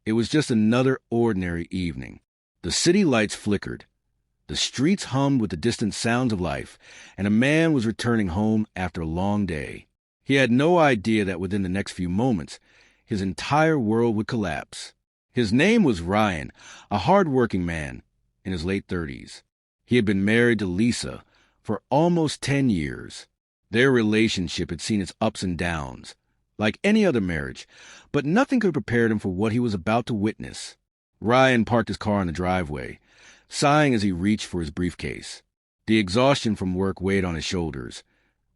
It was just another ordinary evening. The city lights flickered. The streets hummed with the distant sounds of life, and a man was returning home after a long day. He had no idea that within the next few moments, his entire world would collapse. His name was Ryan, a hard-working man in his late 30s. He had been married to Lisa for almost 10 years. Their relationship had seen its ups and downs, like any other marriage, but nothing could have prepared him for what he was about to witness. Ryan parked his car in the driveway, sighing as he reached for his briefcase. The exhaustion from work weighed on his shoulders,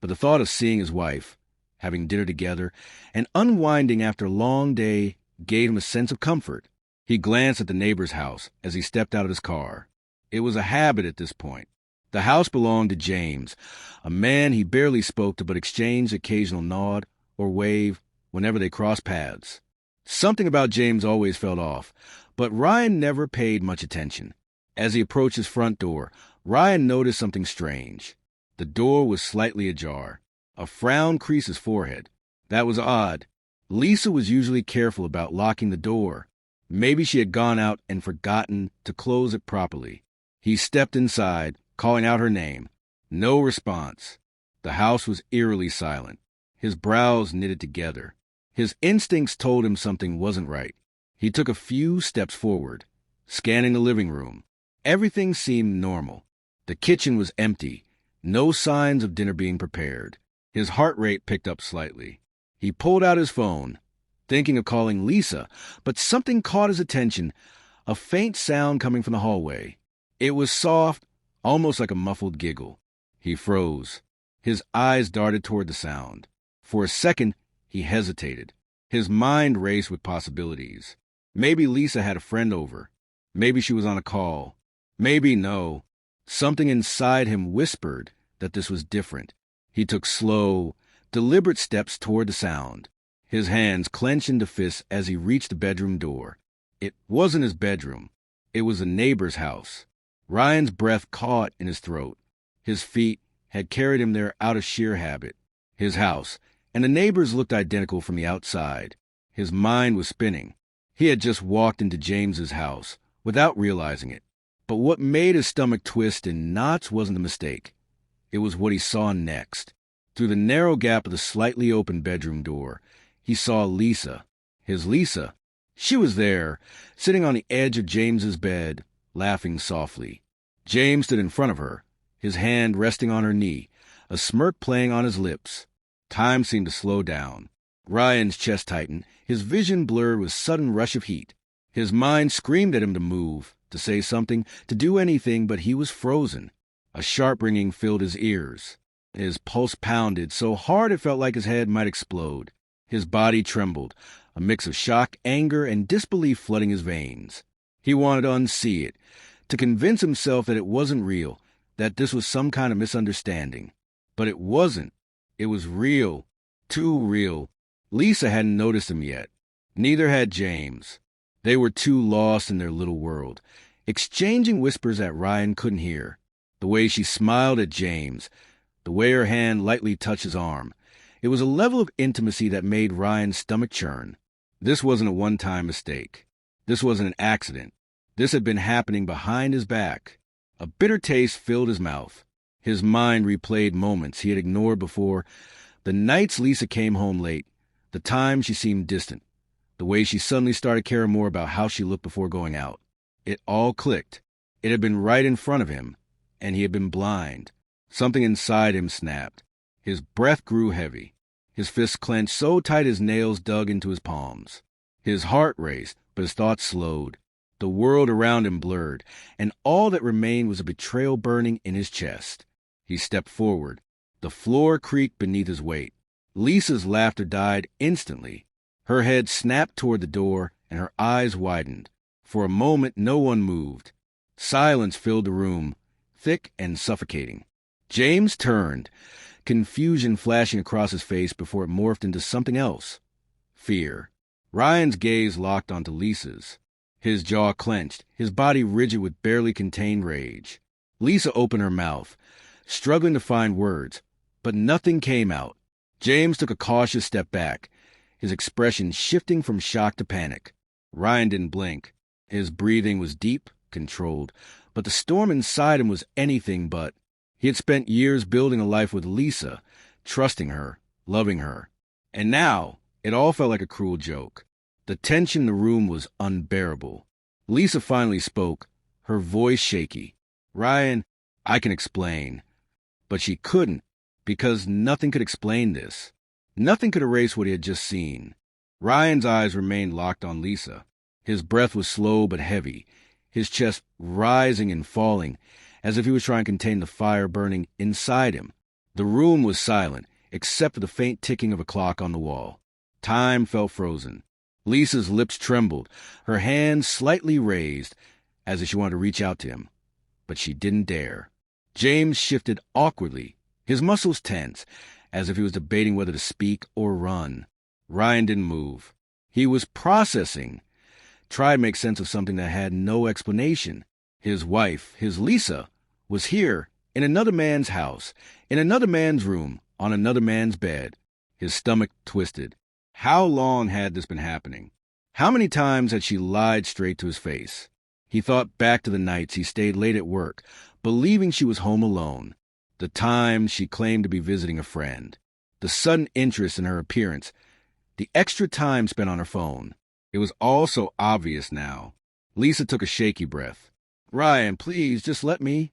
but the thought of seeing his wife, having dinner together, and unwinding after a long day gave him a sense of comfort. He glanced at the neighbor's house as he stepped out of his car. It was a habit at this point. The house belonged to James, a man he barely spoke to but exchanged occasional nod or wave whenever they crossed paths. Something about James always felt off, but Ryan never paid much attention. As he approached his front door, Ryan noticed something strange. The door was slightly ajar. A frown creased his forehead. That was odd. Lisa was usually careful about locking the door. Maybe she had gone out and forgotten to close it properly. He stepped inside, calling out her name. No response. The house was eerily silent. His brows knitted together. His instincts told him something wasn't right. He took a few steps forward, scanning the living room. Everything seemed normal. The kitchen was empty, no signs of dinner being prepared. His heart rate picked up slightly. He pulled out his phone, thinking of calling Lisa, but something caught his attention, a faint sound coming from the hallway. It was soft, almost like a muffled giggle. He froze. His eyes darted toward the sound. For a second, he hesitated. His mind raced with possibilities. Maybe Lisa had a friend over. Maybe she was on a call. Maybe no. Something inside him whispered that this was different. He took slow, deliberate steps toward the sound. His hands clenched into fists as he reached the bedroom door. It wasn't his bedroom. It was a neighbor's house. Ryan's breath caught in his throat. His feet had carried him there out of sheer habit. His house, and the neighbors looked identical from the outside. His mind was spinning. He had just walked into James's house without realizing it. But what made his stomach twist in knots wasn't the mistake. It was what he saw next. Through the narrow gap of the slightly open bedroom door, he saw Lisa. His Lisa. She was there, sitting on the edge of James's bed, laughing softly. James stood in front of her, his hand resting on her knee, a smirk playing on his lips. Time seemed to slow down. Ryan's chest tightened, his vision blurred with sudden rush of heat. His mind screamed at him to move, to say something, to do anything, but he was frozen. A sharp ringing filled his ears. His pulse pounded so hard it felt like his head might explode. His body trembled, a mix of shock, anger, and disbelief flooding his veins. He wanted to unsee it, to convince himself that it wasn't real, that this was some kind of misunderstanding. But it wasn't. It was real. Too real. Lisa hadn't noticed him yet. Neither had James. They were too lost in their little world, exchanging whispers that Ryan couldn't hear. The way she smiled at James, the way her hand lightly touched his arm. It was a level of intimacy that made Ryan's stomach churn. This wasn't a one-time mistake. This wasn't an accident. This had been happening behind his back. A bitter taste filled his mouth. His mind replayed moments he had ignored before. The nights Lisa came home late, the times she seemed distant, the way she suddenly started caring more about how she looked before going out. It all clicked. It had been right in front of him, and he had been blind. Something inside him snapped. His breath grew heavy. His fists clenched so tight his nails dug into his palms. His heart raced, but his thoughts slowed. The world around him blurred, and all that remained was a betrayal burning in his chest. He stepped forward. The floor creaked beneath his weight. Lisa's laughter died instantly. Her head snapped toward the door, and her eyes widened. For a moment, no one moved. Silence filled the room, thick and suffocating. James turned, confusion flashing across his face before it morphed into something else. Fear. Ryan's gaze locked onto Lisa's. His jaw clenched, his body rigid with barely contained rage. Lisa opened her mouth, struggling to find words, but nothing came out. James took a cautious step back, his expression shifting from shock to panic. Ryan didn't blink. His breathing was deep, controlled, but the storm inside him was anything but. He had spent years building a life with Lisa, trusting her, loving her. And now, it all felt like a cruel joke. The tension in the room was unbearable. Lisa finally spoke, her voice shaky. "Ryan, I can explain." But she couldn't, because nothing could explain this. Nothing could erase what he had just seen. Ryan's eyes remained locked on Lisa. His breath was slow but heavy, his chest rising and falling, as if he was trying to contain the fire burning inside him. The room was silent, except for the faint ticking of a clock on the wall. Time felt frozen. Lisa's lips trembled, her hands slightly raised, as if she wanted to reach out to him. But she didn't dare. James shifted awkwardly, his muscles tense, as if he was debating whether to speak or run. Ryan didn't move. He was processing, tried to make sense of something that had no explanation. His wife, his Lisa, was here, in another man's house, in another man's room, on another man's bed. His stomach twisted. How long had this been happening? How many times had she lied straight to his face? He thought back to the nights he stayed late at work, believing she was home alone. The times she claimed to be visiting a friend. The sudden interest in her appearance. The extra time spent on her phone. It was all so obvious now. Lisa took a shaky breath. "Ryan, please, just let me."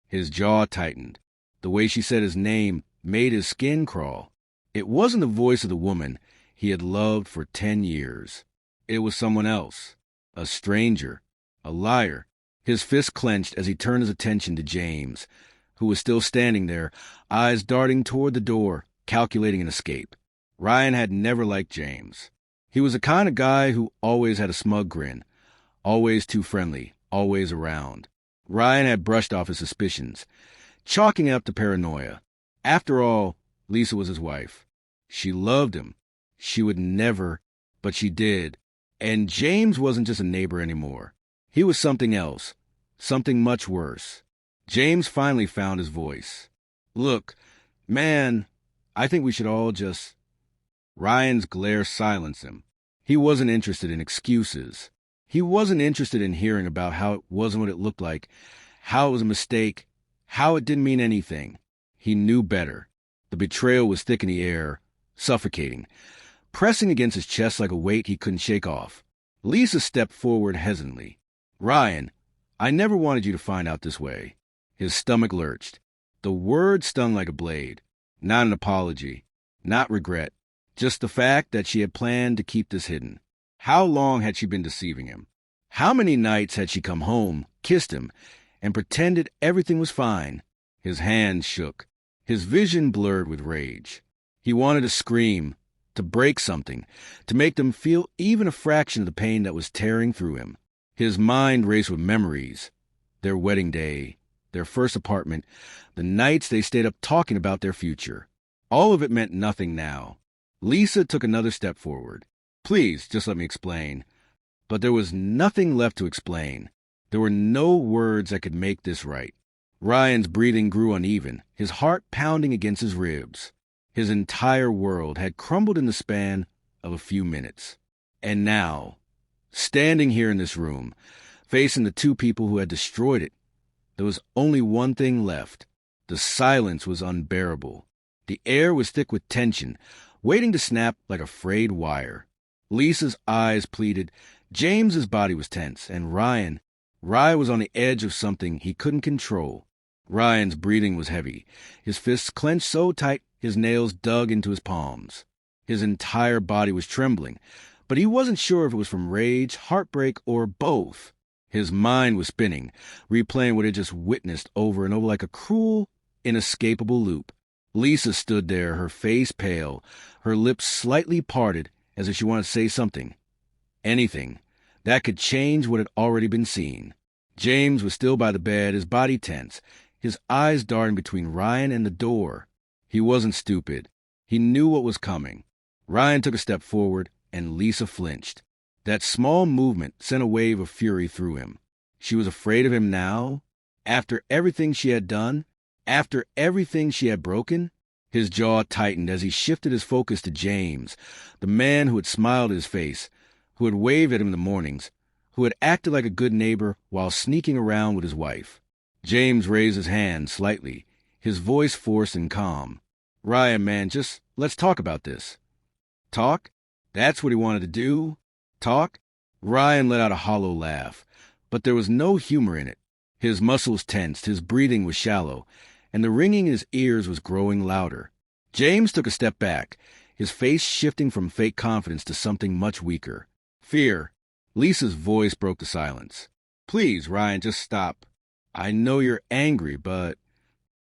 His jaw tightened. The way she said his name made his skin crawl. It wasn't the voice of the woman he had loved for 10 years. It was someone else. A stranger. A liar. His fist clenched as he turned his attention to James, who was still standing there, eyes darting toward the door, calculating an escape. Ryan had never liked James. He was the kind of guy who always had a smug grin, always too friendly, always around. Ryan had brushed off his suspicions, chalking it up to paranoia. After all, Lisa was his wife. She loved him. She would never, but she did. And James wasn't just a neighbor anymore. He was something else, something much worse. James finally found his voice. "Look, man, I think we should all just..." Ryan's glare silenced him. He wasn't interested in excuses. He wasn't interested in hearing about how it wasn't what it looked like, how it was a mistake, how it didn't mean anything. He knew better. The betrayal was thick in the air, suffocating, pressing against his chest like a weight he couldn't shake off. Lisa stepped forward hesitantly. "Ryan, I never wanted you to find out this way." His stomach lurched. The word stung like a blade. Not an apology, not regret, just the fact that she had planned to keep this hidden. How long had she been deceiving him? How many nights had she come home, kissed him, and pretended everything was fine? His hands shook. His vision blurred with rage. He wanted to scream, to break something, to make them feel even a fraction of the pain that was tearing through him. His mind raced with memories. Their wedding day, their first apartment, the nights they stayed up talking about their future. All of it meant nothing now. Lisa took another step forward. "Please, just let me explain." But there was nothing left to explain. There were no words that could make this right. Ryan's breathing grew uneven, his heart pounding against his ribs. His entire world had crumbled in the span of a few minutes. And now, standing here in this room, facing the two people who had destroyed it, there was only one thing left. The silence was unbearable. The air was thick with tension, waiting to snap like a frayed wire. Lisa's eyes pleaded. James's body was tense, and Ryan was on the edge of something he couldn't control. Ryan's breathing was heavy, his fists clenched so tight his nails dug into his palms. His entire body was trembling, but he wasn't sure if it was from rage, heartbreak, or both. His mind was spinning, replaying what he had just witnessed over and over like a cruel, inescapable loop. Lisa stood there, her face pale, her lips slightly parted as if she wanted to say something. Anything that could change what had already been seen. James was still by the bed, his body tense, his eyes darting between Ryan and the door. He wasn't stupid. He knew what was coming. Ryan took a step forward, and Lisa flinched. That small movement sent a wave of fury through him. She was afraid of him now? After everything she had done? After everything she had broken? His jaw tightened as he shifted his focus to James, the man who had smiled at his face, who had waved at him in the mornings, who had acted like a good neighbor while sneaking around with his wife. James raised his hand slightly, his voice forced and calm. "Ryan, man, just let's talk about this." Talk? That's what he wanted to do? Talk? Ryan let out a hollow laugh, but there was no humor in it. His muscles tensed, his breathing was shallow, and the ringing in his ears was growing louder. James took a step back, his face shifting from fake confidence to something much weaker. Fear. Lisa's voice broke the silence. "Please, Ryan, just stop. I know you're angry, but..."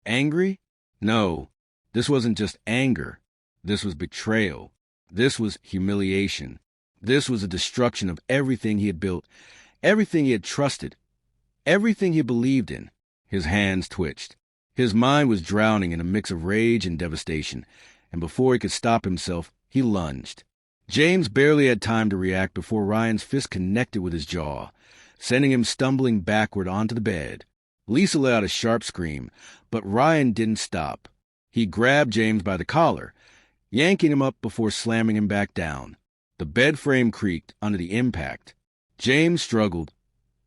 Angry? No, this wasn't just anger. This was betrayal. This was humiliation. This was the destruction of everything he had built, everything he had trusted, everything he believed in. His hands twitched. His mind was drowning in a mix of rage and devastation, and before he could stop himself, he lunged. James barely had time to react before Ryan's fist connected with his jaw, sending him stumbling backward onto the bed. Lisa let out a sharp scream, but Ryan didn't stop. He grabbed James by the collar, yanking him up before slamming him back down. The bed frame creaked under the impact. James struggled,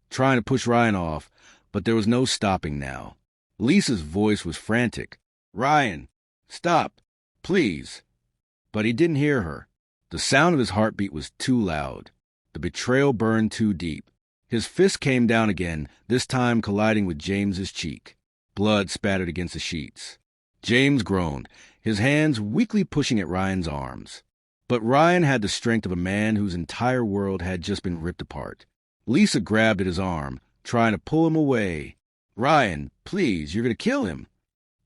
trying to push Ryan off, but there was no stopping now. Lisa's voice was frantic. "Ryan, stop, please." But he didn't hear her. The sound of his heartbeat was too loud. The betrayal burned too deep. His fist came down again, this time colliding with James's cheek. Blood spattered against the sheets. James groaned, his hands weakly pushing at Ryan's arms. But Ryan had the strength of a man whose entire world had just been ripped apart. Lisa grabbed at his arm, trying to pull him away. "Ryan, please, you're going to kill him."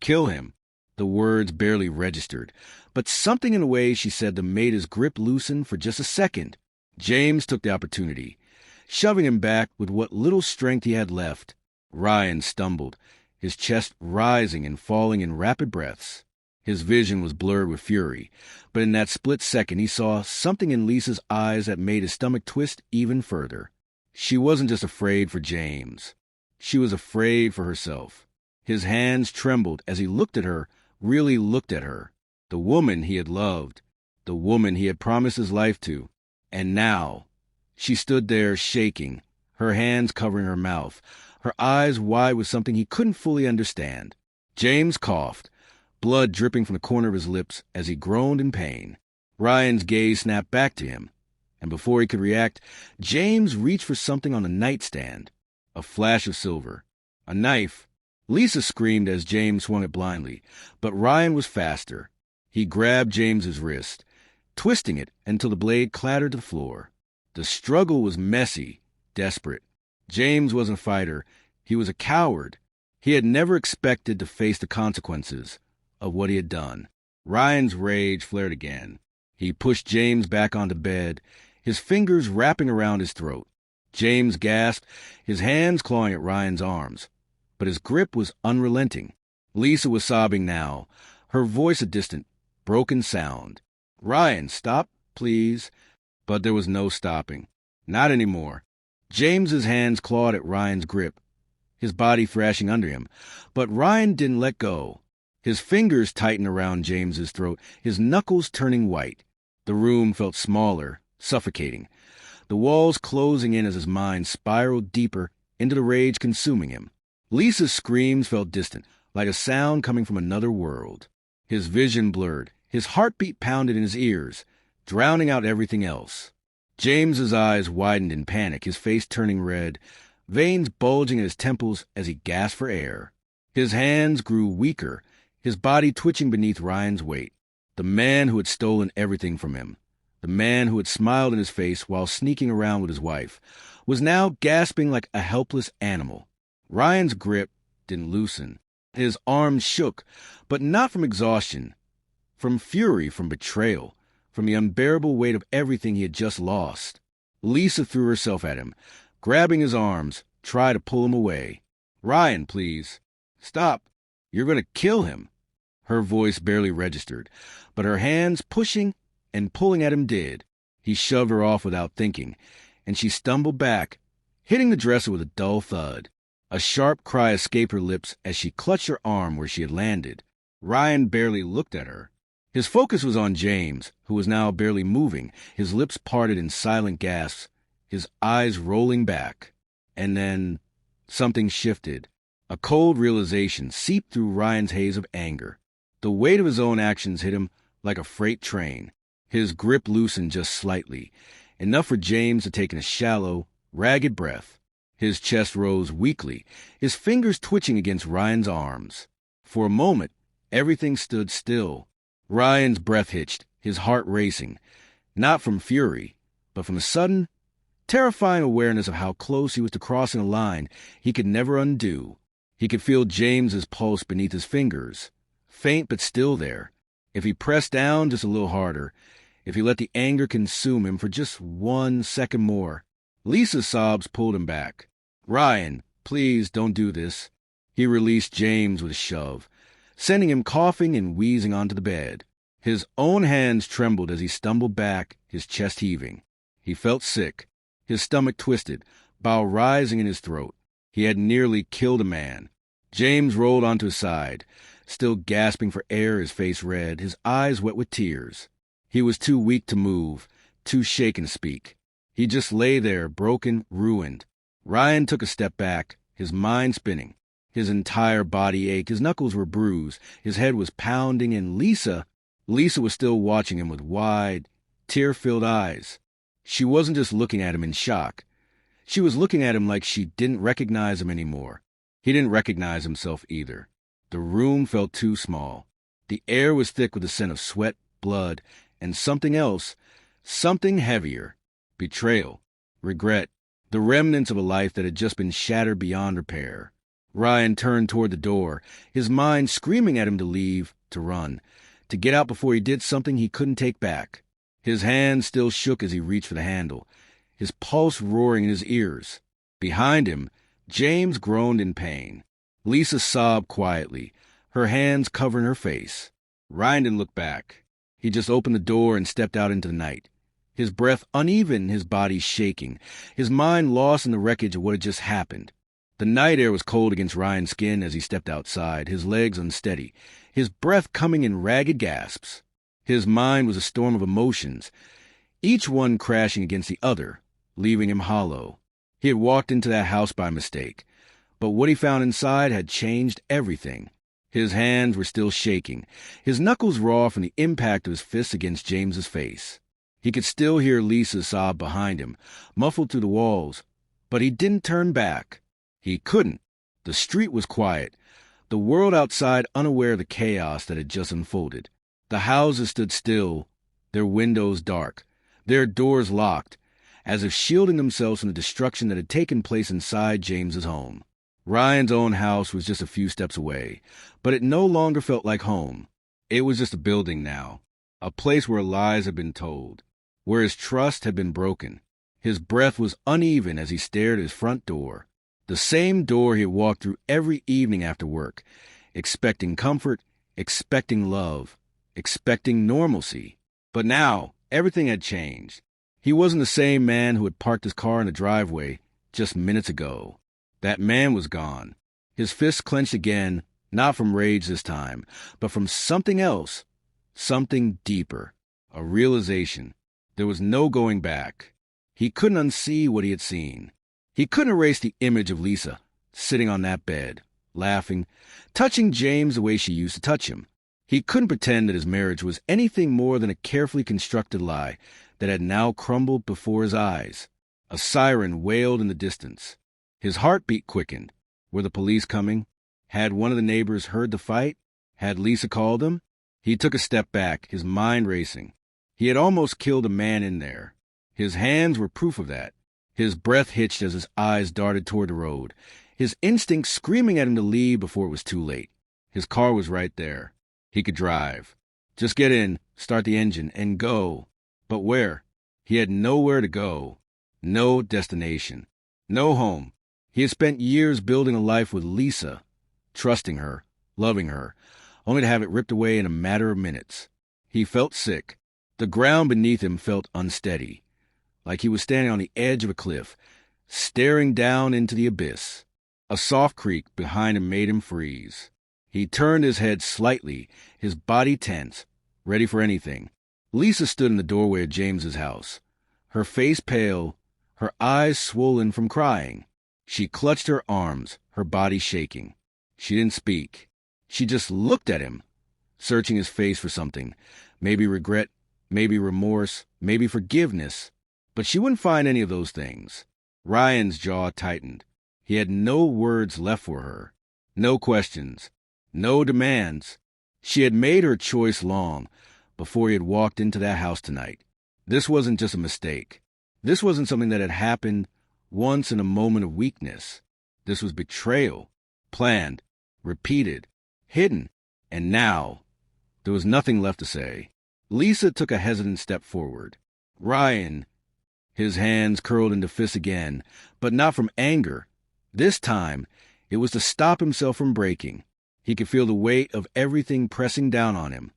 Kill him. The words barely registered, but something in the way she said them made his grip loosen for just a second. James took the opportunity, shoving him back with what little strength he had left. Ryan stumbled, his chest rising and falling in rapid breaths. His vision was blurred with fury, but in that split second he saw something in Lisa's eyes that made his stomach twist even further. She wasn't just afraid for James. She was afraid for herself. His hands trembled as he looked at her, really looked at her. The woman he had loved, the woman he had promised his life to. And now, she stood there shaking, her hands covering her mouth, her eyes wide with something he couldn't fully understand. James coughed, blood dripping from the corner of his lips as he groaned in pain. Ryan's gaze snapped back to him, and before he could react, James reached for something on the nightstand. A flash of silver. A knife. Lisa screamed as James swung it blindly, but Ryan was faster. He grabbed James's wrist, twisting it until the blade clattered to the floor. The struggle was messy, desperate. James wasn't a fighter. He was a coward. He had never expected to face the consequences of what he had done. Ryan's rage flared again. He pushed James back onto bed, his fingers wrapping around his throat. James gasped, his hands clawing at Ryan's arms. But his grip was unrelenting. Lisa was sobbing now, her voice a distant, broken sound. "Ryan, stop, please." But there was no stopping. Not anymore. James's hands clawed at Ryan's grip, his body thrashing under him. But Ryan didn't let go. His fingers tightened around James's throat, his knuckles turning white. The room felt smaller, suffocating, the walls closing in as his mind spiraled deeper into the rage consuming him. Lisa's screams felt distant, like a sound coming from another world. His vision blurred, his heartbeat pounded in his ears, drowning out everything else. James's eyes widened in panic, his face turning red, veins bulging at his temples as he gasped for air. His hands grew weaker, his body twitching beneath Ryan's weight. The man who had stolen everything from him, the man who had smiled in his face while sneaking around with his wife, was now gasping like a helpless animal. Ryan's grip didn't loosen. His arms shook, but not from exhaustion, from fury, from betrayal, from the unbearable weight of everything he had just lost. Lisa threw herself at him, grabbing his arms, tried to pull him away. "Ryan, please. Stop. You're going to kill him." Her voice barely registered, but her hands pushing and pulling at him did. He shoved her off without thinking, and she stumbled back, hitting the dresser with a dull thud. A sharp cry escaped her lips as she clutched her arm where she had landed. Ryan barely looked at her. His focus was on James, who was now barely moving, his lips parted in silent gasps, his eyes rolling back. And then something shifted. A cold realization seeped through Ryan's haze of anger. The weight of his own actions hit him like a freight train. His grip loosened just slightly, enough for James to take in a shallow, ragged breath. His chest rose weakly, his fingers twitching against Ryan's arms. For a moment, everything stood still. Ryan's breath hitched, his heart racing, not from fury, but from a sudden, terrifying awareness of how close he was to crossing a line he could never undo. He could feel James's pulse beneath his fingers, faint but still there. If he pressed down just a little harder, if he let the anger consume him for just 1 second more, Lisa's sobs pulled him back. "Ryan, please don't do this." He released James with a shove, sending him coughing and wheezing onto the bed. His own hands trembled as he stumbled back, his chest heaving. He felt sick, his stomach twisted, bile rising in his throat. He had nearly killed a man. James rolled onto his side, still gasping for air, his face red, his eyes wet with tears. He was too weak to move, too shaken to speak. He just lay there, broken, ruined. Ryan took a step back, his mind spinning. His entire body ached, his knuckles were bruised, his head was pounding, and Lisa was still watching him with wide, tear-filled eyes. She wasn't just looking at him in shock. She was looking at him like she didn't recognize him anymore. He didn't recognize himself either. The room felt too small. The air was thick with the scent of sweat, blood, and something else, something heavier. Betrayal, regret, the remnants of a life that had just been shattered beyond repair. Ryan turned toward the door, his mind screaming at him to leave, to run, to get out before he did something he couldn't take back. His hand still shook as he reached for the handle, his pulse roaring in his ears. Behind him, James groaned in pain. Lisa sobbed quietly, her hands covering her face. Ryan didn't look back. He just opened the door and stepped out into the night, his breath uneven, his body shaking, his mind lost in the wreckage of what had just happened. The night air was cold against Ryan's skin as he stepped outside, his legs unsteady, his breath coming in ragged gasps. His mind was a storm of emotions, each one crashing against the other, leaving him hollow. He had walked into that house by mistake, but what he found inside had changed everything. His hands were still shaking, his knuckles raw from the impact of his fists against James's face. He could still hear Lisa's sob behind him, muffled through the walls, but he didn't turn back. He couldn't. The street was quiet, the world outside unaware of the chaos that had just unfolded. The houses stood still, their windows dark, their doors locked, as if shielding themselves from the destruction that had taken place inside James's home. Ryan's own house was just a few steps away, but it no longer felt like home. It was just a building now, a place where lies had been told, where his trust had been broken. His breath was uneven as he stared at his front door, the same door he had walked through every evening after work, expecting comfort, expecting love, expecting normalcy. But now, everything had changed. He wasn't the same man who had parked his car in the driveway just minutes ago. That man was gone. His fists clenched again, not from rage this time, but from something else, something deeper, a realization. There was no going back. He couldn't unsee what he had seen. He couldn't erase the image of Lisa, sitting on that bed, laughing, touching James the way she used to touch him. He couldn't pretend that his marriage was anything more than a carefully constructed lie that had now crumbled before his eyes. A siren wailed in the distance. His heartbeat quickened. Were the police coming? Had one of the neighbors heard the fight? Had Lisa called him? He took a step back, his mind racing. He had almost killed a man in there. His hands were proof of that. His breath hitched as his eyes darted toward the road, his instincts screaming at him to leave before it was too late. His car was right there. He could drive. Just get in, start the engine, and go. But where? He had nowhere to go. No destination. No home. He had spent years building a life with Lisa, trusting her, loving her, only to have it ripped away in a matter of minutes. He felt sick. The ground beneath him felt unsteady, like he was standing on the edge of a cliff, staring down into the abyss. A soft creak behind him made him freeze. He turned his head slightly, his body tense, ready for anything. Lisa stood in the doorway of James's house, her face pale, her eyes swollen from crying. She clutched her arms, her body shaking. She didn't speak. She just looked at him, searching his face for something. Maybe regret, maybe remorse, maybe forgiveness. But she wouldn't find any of those things. Ryan's jaw tightened. He had no words left for her. No questions. No demands. She had made her choice long before he had walked into that house tonight. This wasn't just a mistake. This wasn't something that had happened once in a moment of weakness. This was betrayal. Planned. Repeated. Hidden. And now, there was nothing left to say. Lisa took a hesitant step forward. Ryan, his hands curled into fists again, but not from anger. This time, it was to stop himself from breaking. He could feel the weight of everything pressing down on him,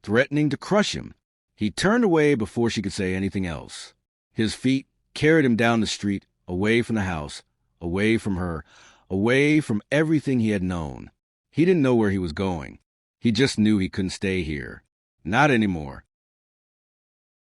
threatening to crush him. He turned away before she could say anything else. His feet carried him down the street, away from the house, away from her, away from everything he had known. He didn't know where he was going. He just knew he couldn't stay here. Not anymore.